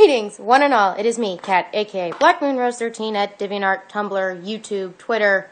Greetings, one and all. It is me, Kat, aka Black Moon Rose 13 at DeviantArt, Tumblr, YouTube, Twitter,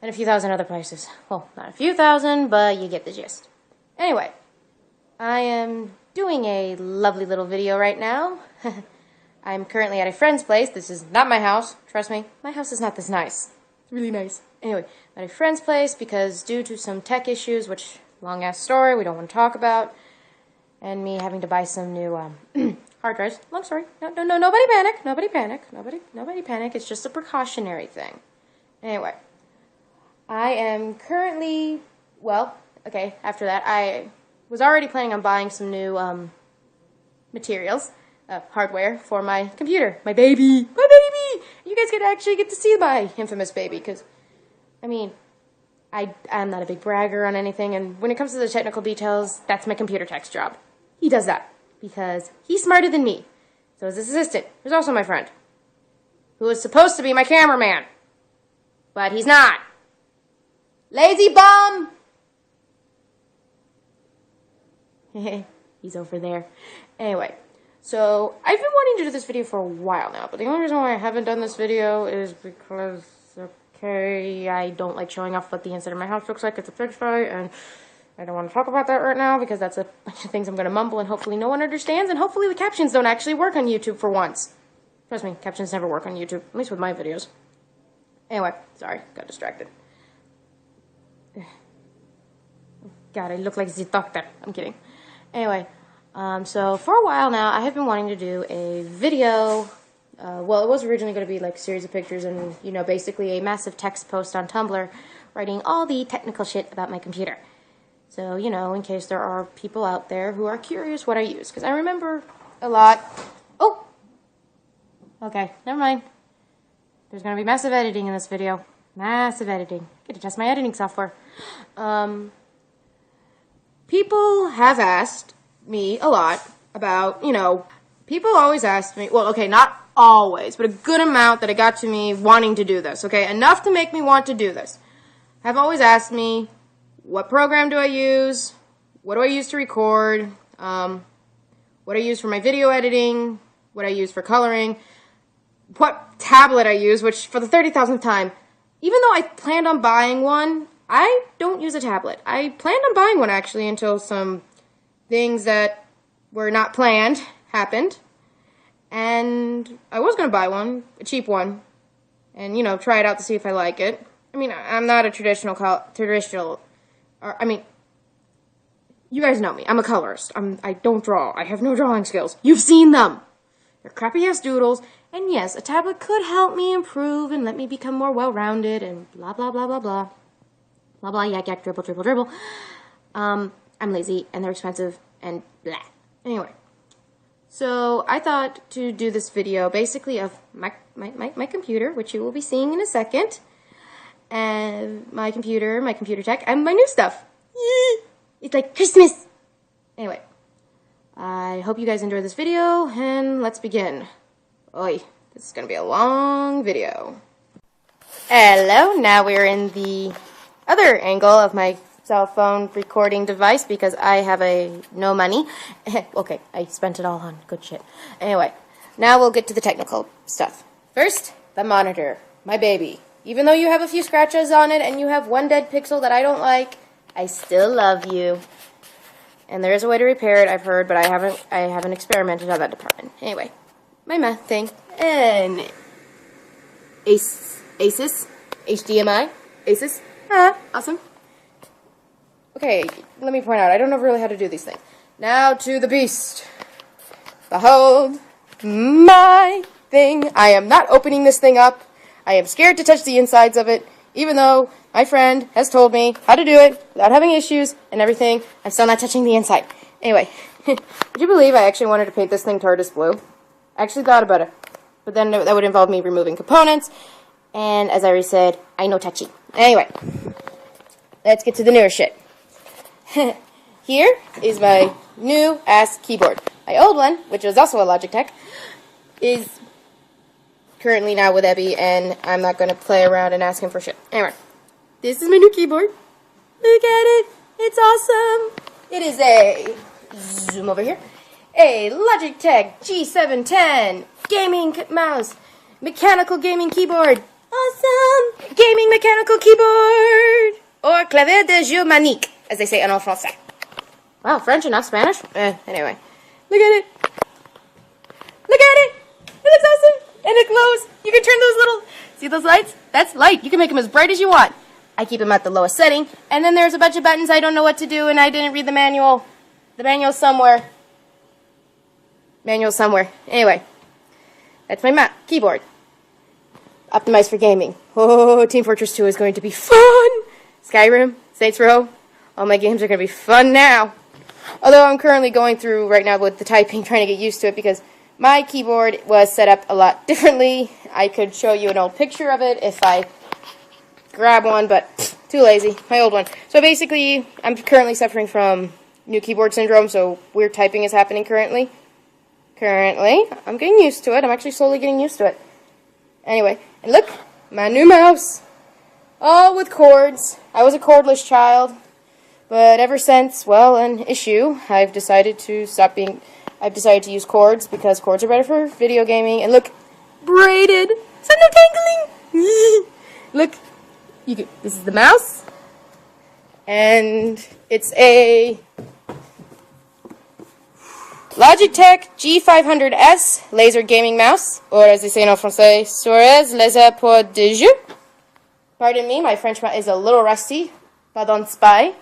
and a few thousand other places. Well, not a few thousand, but you get the gist. Anyway, I am doing a lovely little video right now. I'm currently at a friend's place. This is not my house. Trust me, my house is not this nice. It's really nice. Anyway, I'm at a friend's place because due to some tech issues, which, long-ass story, we don't want to talk about, and me having to buy some new hard drives. Long story. No, nobody panic. Nobody panic. Nobody panic. It's just a precautionary thing. Anyway, I am currently, well, okay, after that, I was already planning on buying some new materials, hardware for my computer. My baby! My baby! You guys actually get to see my infamous baby, because, I mean, I'm not a big bragger on anything, and when it comes to the technical details, that's my computer tech's job. He does that, because he's smarter than me. So is his assistant, who's also my friend, who is supposed to be my cameraman, but he's not. Lazy bum! He's over there. Anyway, so I've been wanting to do this video for a while now, but the only reason why I haven't done this video is because, okay, I don't like showing off what the inside of my house looks like. It's a pigsty, and I don't want to talk about that right now because that's a bunch of things I'm going to mumble and hopefully no one understands, and hopefully the captions don't actually work on YouTube for once. Trust me, captions never work on YouTube, at least with my videos. Anyway, sorry, got distracted. God, I look like the doctor. I'm kidding. Anyway, so for a while now, I have been wanting to do a video. Well, it was originally going to be like a series of pictures and, you know, basically a massive text post on Tumblr writing all the technical shit about my computer. So, you know, in case there are people out there who are curious what I use. Because I remember a lot. Oh! Okay, never mind. There's going to be massive editing in this video. Massive editing. I get to test my editing software. People have asked me a lot about, you know, people always ask me, well, okay, not always, but a good amount that it got to me wanting to do this, okay? Enough to make me want to do this. Have always asked me, what program do I use? What do I use to record? What I use for my video editing? What I use for coloring? What tablet I use, which for the 30,000th time, even though I planned on buying one, I don't use a tablet. I planned on buying one, actually, until some things that were not planned happened. And I was going to buy one, a cheap one, and, you know, try it out to see if I like it. I mean, I'm not a traditional, I mean, you guys know me. I'm a colorist. I don't draw. I have no drawing skills. You've seen them. They're crappy-ass doodles. And yes, a tablet could help me improve and let me become more well-rounded and blah, blah, blah, blah, blah. Blah, blah, yak, yak, dribble, dribble, dribble. I'm lazy, and they're expensive, and blah. Anyway, so I thought to do this video basically of my computer, which you will be seeing in a second, and my computer tech, and my new stuff. It's like Christmas! Anyway, I hope you guys enjoy this video, and let's begin. Oi, this is going to be a long video. Hello, now we're in the other angle of my cell phone recording device because I have no money. Okay, I spent it all on good shit. Anyway, now we'll get to the technical stuff. First, the monitor. My baby. Even though you have a few scratches on it and you have one dead pixel that I don't like, I still love you. And there is a way to repair it, I've heard, but I haven't experimented on that department. Anyway, my math thing. And Asus HDMI. Asus. Awesome. Okay, let me point out, I don't know really how to do these things. Now to the beast. Behold my thing. I am not opening this thing up. I am scared to touch the insides of it, even though my friend has told me how to do it without having issues and everything. I'm still not touching the inside. Anyway, would you believe I actually wanted to paint this thing TARDIS blue? I actually thought about it, but then that would involve me removing components, and as I already said, I know touchy. Anyway, let's get to the newer shit. Here is my new ass keyboard. My old one, which was also a Logitech, is currently now with Ebby, and I'm not going to play around and ask him for shit. Anyway, this is my new keyboard. Look at it. It's awesome. It is a, zoom over here, a Logitech G710 gaming mouse, mechanical gaming keyboard. Awesome! Gaming mechanical keyboard! Or clavier de jeu manique, as they say en français. Wow, French and not Spanish? Anyway. Look at it! Look at it! It looks awesome! And it glows! You can turn those little... See those lights? That's light. You can make them as bright as you want. I keep them at the lowest setting. And then there's a bunch of buttons I don't know what to do, and I didn't read the manual. The manual's somewhere. Manual's somewhere. Anyway. That's my keyboard. Optimized for gaming. Oh, Team Fortress 2 is going to be fun! Skyrim, Saints Row, all my games are going to be fun now. Although I'm currently going through right now with the typing, trying to get used to it because my keyboard was set up a lot differently. I could show you an old picture of it if I grab one, but too lazy. My old one. So basically, I'm currently suffering from new keyboard syndrome, so weird typing is happening currently. I'm getting used to it. I'm actually slowly getting used to it. Anyway, and look, my new mouse. All with cords. I was a cordless child. But ever since, well, an issue, I've decided to use cords because cords are better for video gaming. And look, braided. So no tangling. Look, this is the mouse. And it's a Logitech G500S laser gaming mouse. Or as they say in français, Suarez laser pour de jeu. Pardon me, my French is a little rusty. Pardon, spy.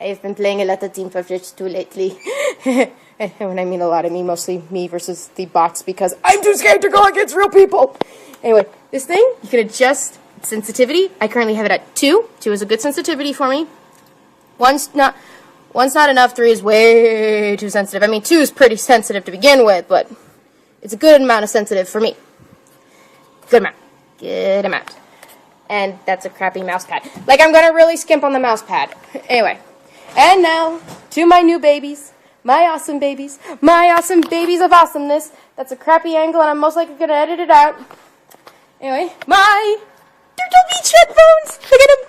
I've been playing a lot of Team Fortress 2 lately. And when I mean a lot, I mean mostly me versus the bots because I'm too scared to go against real people. Anyway, this thing, you can adjust sensitivity. I currently have it at 2. 2 is a good sensitivity for me. One's not enough. 3 is way too sensitive. I mean, 2 is pretty sensitive to begin with, but it's a good amount of sensitive for me. Good amount. Good amount. And that's a crappy mouse pad. Like, I'm gonna really skimp on the mouse pad. Anyway. And now, to my new babies. My awesome babies. My awesome babies of awesomeness. That's a crappy angle, and I'm most likely gonna edit it out. Anyway, my Turtle Beach headphones! Look at them!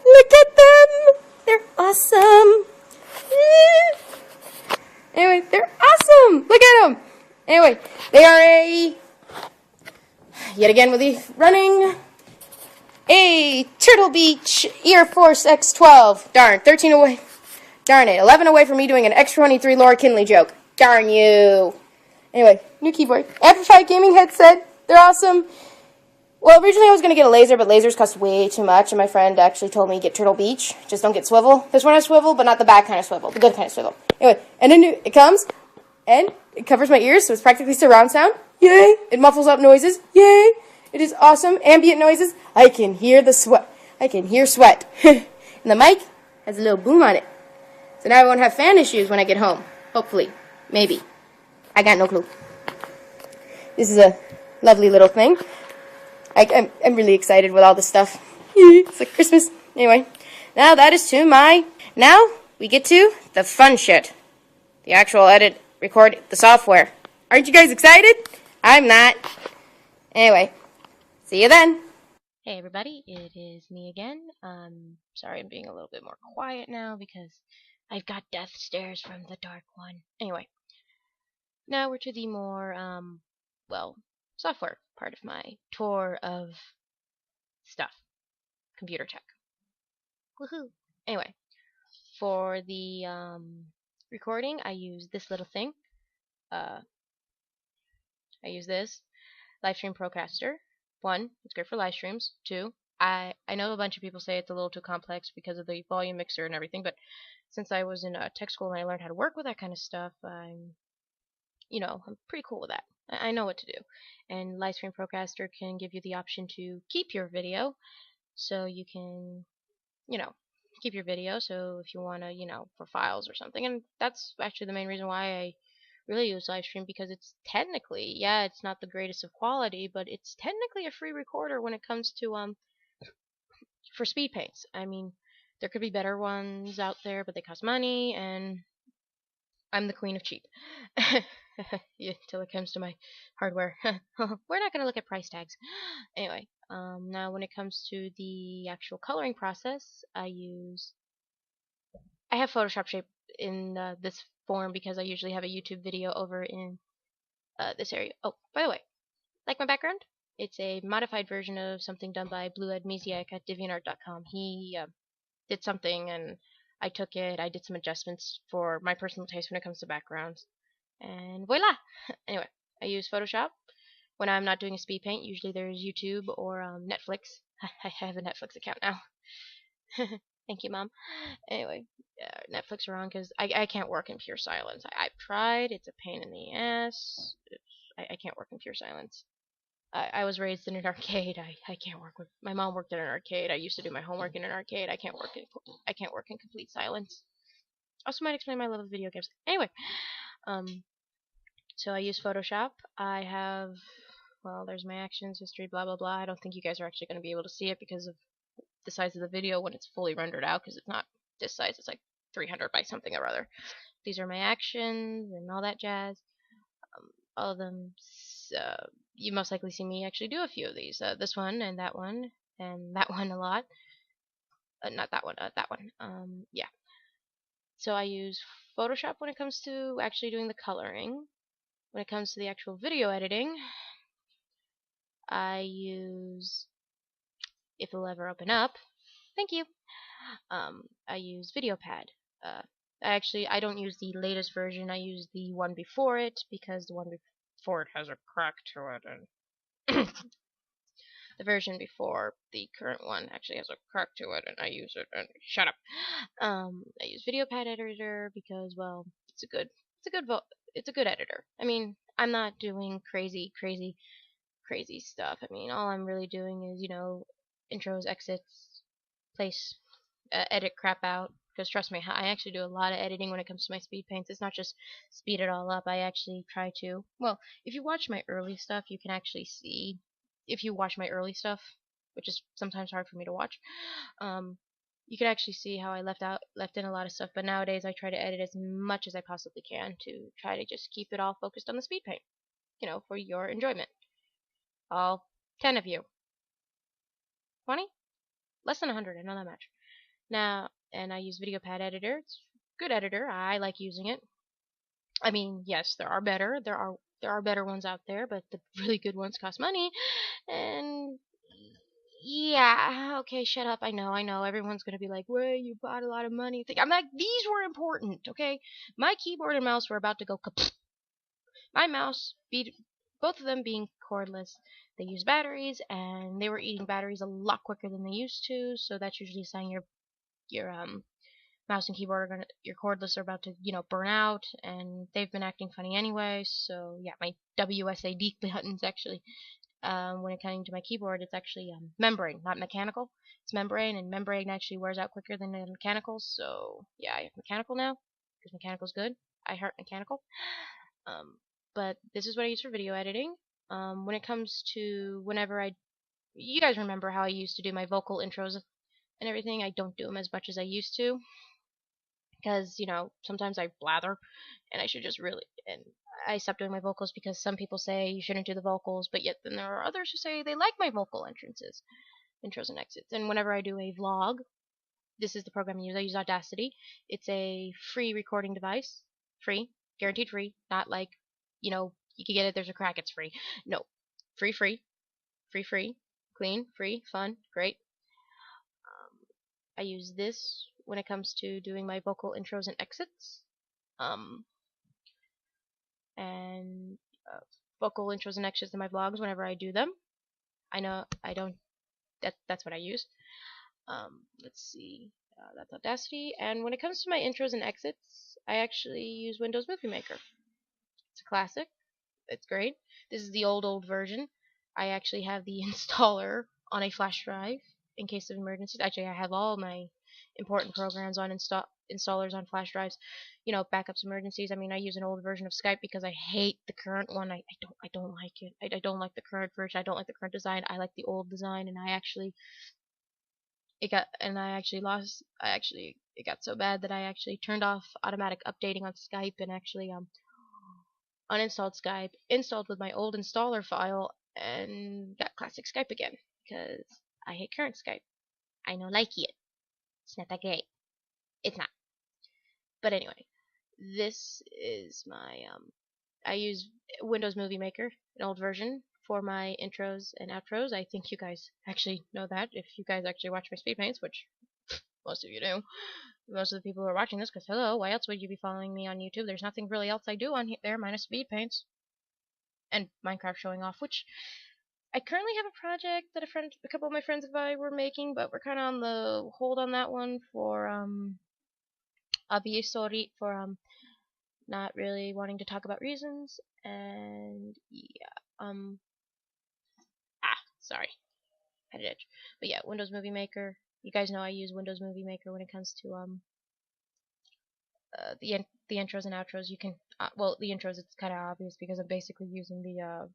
Look at them! They're awesome! Anyway, they're awesome! Look at them! Anyway, they are yet again with the running... a Turtle Beach Air Force X12. Darn, 13 away. Darn it, 11 away from me doing an X23 Laura Kinley joke. Darn you. Anyway, new keyboard. Amplified gaming headset. They're awesome. Well, originally I was going to get a laser, but lasers cost way too much, and my friend actually told me get Turtle Beach. Just don't get swivel. This one has swivel, but not the bad kind of swivel. The good kind of swivel. Anyway, and then it comes, and it covers my ears, so it's practically surround sound. Yay! It muffles up noises. Yay! It is awesome. Ambient noises. I can hear the sweat. I can hear sweat. And the mic has a little boom on it. So now I won't have fan issues when I get home. Hopefully. Maybe. I got no clue. This is a lovely little thing. I'm really excited with all this stuff. It's like Christmas. Anyway. Now that is to my... Now we get to the fun shit. The actual edit, record, the software. Aren't you guys excited? I'm not. Anyway. See you then. Hey everybody, it is me again. Sorry I'm being a little bit more quiet now because I've got death stares from the Dark One. Anyway, now we're to the more, software part of my tour of stuff. Computer tech. Woohoo! Anyway, for the, recording, I use this little thing. I use this Livestream Procaster. 1, it's great for live streams. 2, I know a bunch of people say it's a little too complex because of the volume mixer and everything, but since I was in tech school and I learned how to work with that kind of stuff, I'm pretty cool with that. I know what to do. And Livestream Procaster can give you the option to keep your video, so you can, keep your video, so if you want to, for files or something. And that's actually the main reason why I really use Livestream, because it's technically, yeah, it's not the greatest of quality, but it's technically a free recorder when it comes to for speed paints. I mean, there could be better ones out there, but they cost money, and I'm the queen of cheap. Yeah, till it comes to my hardware. We're not gonna look at price tags. Anyway, now when it comes to the actual coloring process, I have Photoshop in this form because I usually have a YouTube video over in this area. Oh, by the way, like my background? It's a modified version of something done by Bluehead Mesiac at DeviantArt.com. He did something and I took it. I did some adjustments for my personal taste when it comes to backgrounds. And voila! Anyway, I use Photoshop when I'm not doing a speed paint. Usually there's YouTube or Netflix. I have a Netflix account now. Thank you, Mom. Anyway, Netflix are on because I can't work in pure silence. I've tried. It's a pain in the ass. I can't work in pure silence. I was raised in an arcade. I can't work with. My mom worked in an arcade. I used to do my homework in an arcade. I can't work in complete silence. Also, might explain my love of video games. Anyway, so I use Photoshop. I have, well, there's my actions, history, blah blah blah. I don't think you guys are actually going to be able to see it because of the size of the video when it's fully rendered out, because it's not this size. It's like 300 by something or other. These are my actions and all that jazz. All of them. You most likely see me actually do a few of these. This one and that one a lot. Not that one. That one. Yeah. So I use Photoshop when it comes to actually doing the coloring. When it comes to the actual video editing, I use, if it'll ever open up, thank you. I use VideoPad. I don't use the latest version. I use the one before it because the one before it has a crack to it, and the version before the current one actually has a crack to it, and I use it. And shut up. I use VideoPad editor because, well, it's a good editor. I mean, I'm not doing crazy stuff. I mean, all I'm really doing is, intros, exits, place, edit crap out. Because trust me, I actually do a lot of editing when it comes to my speed paints. It's not just speed it all up. I actually try to. Well, if you watch my early stuff, you can actually see. If you watch my early stuff, which is sometimes hard for me to watch, you can actually see how I left in a lot of stuff. But nowadays, I try to edit as much as I possibly can to try to just keep it all focused on the speed paint. For your enjoyment. All 10 of you. 20? Less than 100, I know that much. Now, and I use VideoPad editor. It's a good editor. I like using it. I mean, yes, there are better. There are better ones out there, but the really good ones cost money. And yeah, okay, shut up. I know. Everyone's gonna be like, "Well, you bought a lot of money." I'm like, these were important, okay? My keyboard and mouse were about to go kaput. My mouse, both of them being cordless, they use batteries, and they were eating batteries a lot quicker than they used to. So that's usually a sign your mouse and keyboard your cordless are about to burn out, and they've been acting funny anyway. So yeah, my WSAD buttons actually, when it came to my keyboard, it's actually membrane, not mechanical. It's membrane, and membrane actually wears out quicker than the mechanical. So yeah, I have mechanical now because mechanical's good. I heart mechanical. But this is what I use for video editing. When it comes to you guys remember how I used to do my vocal intros and everything. I don't do them as much as I used to because sometimes I blather, and I stopped doing my vocals because some people say you shouldn't do the vocals, but yet then there are others who say they like my vocal intros and exits. And whenever I do a vlog, this is the program I use. I use Audacity. It's a free recording device, free, guaranteed free, not like you can get it, there's a crack, it's free. No. Free, clean, free, fun, great. I use this when it comes to doing my vocal intros and exits. And vocal intros and exits in my vlogs whenever I do them. I know I don't, that's what I use. Let's see. That's Audacity. And when it comes to my intros and exits, I actually use Windows Movie Maker. It's a classic. It's great. This is the old version. I actually have the installer on a flash drive in case of emergencies. Actually, I have all my important programs on installers on flash drives. Backups, emergencies. I mean, I use an old version of Skype because I hate the current one. I don't like it. I don't like the current version. I don't like the current design. I like the old design, and it got so bad that I actually turned off automatic updating on Skype and actually uninstalled Skype, installed with my old installer file, and got classic Skype again because I hate current Skype. I don't like it. It's not that great. It's not. But anyway, this is my I use Windows Movie Maker, an old version, for my intros and outros. I think you guys actually know that if you guys actually watch my speed paints, which most of you do. Most of the people who are watching this, because hello, why else would you be following me on YouTube? There's nothing really else I do on there minus speed paints and Minecraft showing off, which I currently have a project that a couple of my friends and I were making, but we're kind of on the hold on that one for not really wanting to talk about reasons, and yeah, sorry, had an itch. But yeah, Windows Movie Maker. You guys know I use Windows Movie Maker when it comes to the intros and outros. You can well, the intros it's kind of obvious because I'm basically using the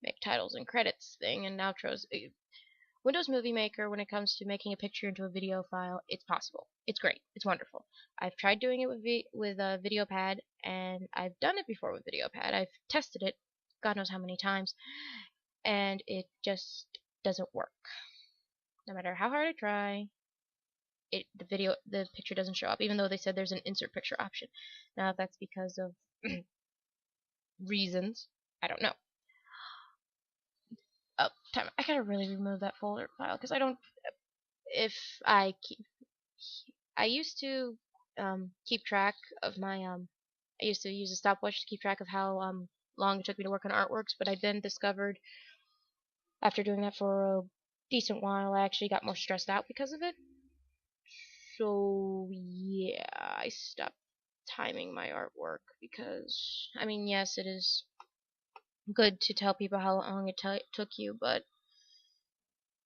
make titles and credits thing, and outros. Windows Movie Maker, when it comes to making a picture into a video file, it's possible. It's great. It's wonderful. I've tried doing it with VideoPad, and I've done it before with VideoPad. I've tested it, God knows how many times, and it just doesn't work. No matter how hard I try, the picture doesn't show up, even though they said there's an insert picture option. Now, if that's because of reasons, I don't know. Oh, time. I gotta really remove that folder file because I don't. If I keep, I used to keep track of my I used to use a stopwatch to keep track of how long it took me to work on artworks, but I then discovered after doing that for a decent while, I actually got more stressed out because of it. So yeah, I stopped timing my artwork because I mean, yes, it is good to tell people how long it took you, but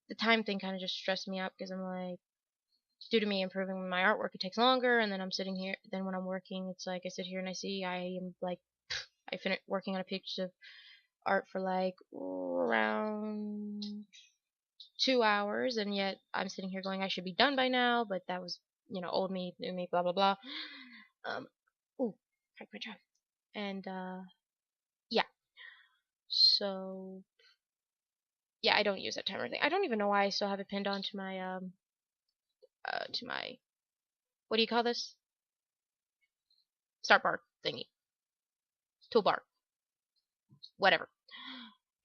the time thing kind of just stressed me out because I'm like, due to me improving my artwork, it takes longer, and then I'm sitting here. Then when I'm working, it's like I sit here and I see I am like I finish working on a piece of art for like around 2 hours, and yet I'm sitting here going I should be done by now, but that was old me, new me, blah blah blah. Um, ooh, cracked my jaw, and yeah, so yeah, I don't use that timer thing. I don't even know why I still have it pinned onto my to my what do you call this? Start bar thingy, toolbar, whatever.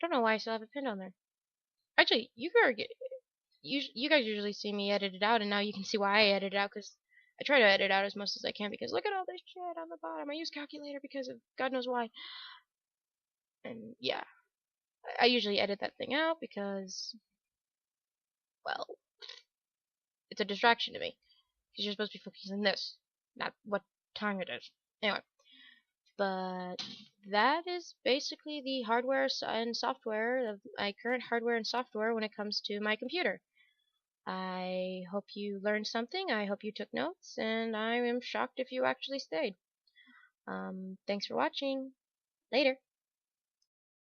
Don't know why I still have it pinned on there. Actually, you guys usually see me edit it out, and now you can see why I edit it out because I try to edit out as much as I can because look at all this shit on the bottom. I use calculator because of God knows why. And yeah, I usually edit that thing out because, well, it's a distraction to me because you're supposed to be focusing on this, not what time it is. Anyway, but that is basically the hardware and software of my current hardware and software when it comes to my computer. I hope you learned something. I hope you took notes, and I am shocked if you actually stayed. Thanks for watching. Later.